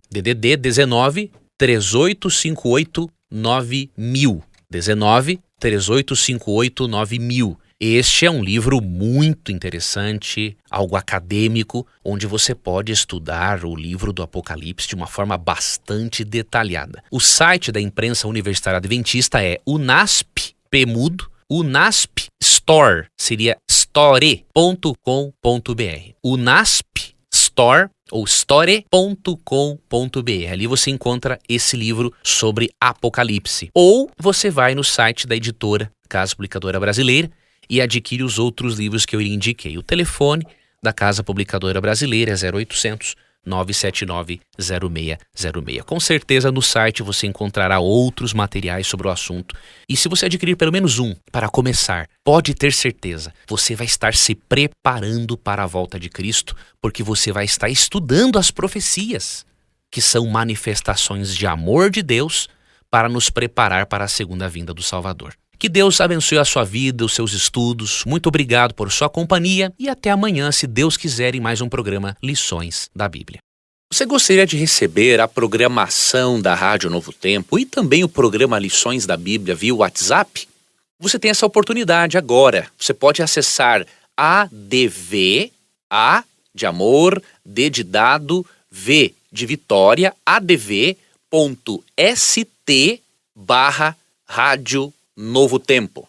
[SPEAKER 2] 3858 9000. 19 3858 9000. Este é um livro muito interessante, algo acadêmico, onde você pode estudar o livro do Apocalipse de uma forma bastante detalhada. O site da Imprensa Universitária Adventista é Unasp, Unasp Store, seria store.com.br. Unasp Store ou store.com.br. Ali você encontra esse livro sobre Apocalipse. Ou você vai no site da editora Casa Publicadora Brasileira e adquire os outros livros que eu lhe indiquei. O telefone da Casa Publicadora Brasileira é 0800 979 0606. Com certeza no site você encontrará outros materiais sobre o assunto. E se você adquirir pelo menos um, para começar, pode ter certeza, você vai estar se preparando para a volta de Cristo, porque você vai estar estudando as profecias, que são manifestações de amor de Deus para nos preparar para a segunda vinda do Salvador. Que Deus abençoe a sua vida, os seus estudos. Muito obrigado por sua companhia e até amanhã, se Deus quiser, em mais um programa Lições da Bíblia. Você gostaria de receber a programação da Rádio Novo Tempo e também o programa Lições da Bíblia via WhatsApp? Você tem essa oportunidade agora. Você pode acessar ADV, A de amor, D de dado, V de Vitória, adv.st/Rádio Novo Tempo,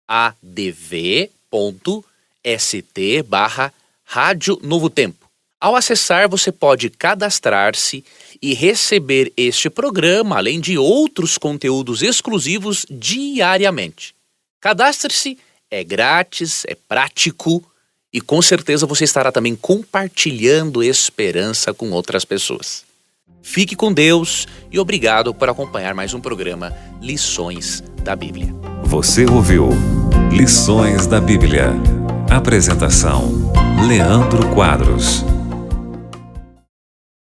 [SPEAKER 2] adv.st/Rádio Novo Tempo. Ao acessar, você pode cadastrar-se e receber este programa, além de outros conteúdos exclusivos diariamente. Cadastre-se, é grátis, é prático e com certeza você estará também compartilhando esperança com outras pessoas. Fique com Deus e obrigado por acompanhar mais um programa Lições da Bíblia.
[SPEAKER 1] Você ouviu Lições da Bíblia. Apresentação: Leandro Quadros.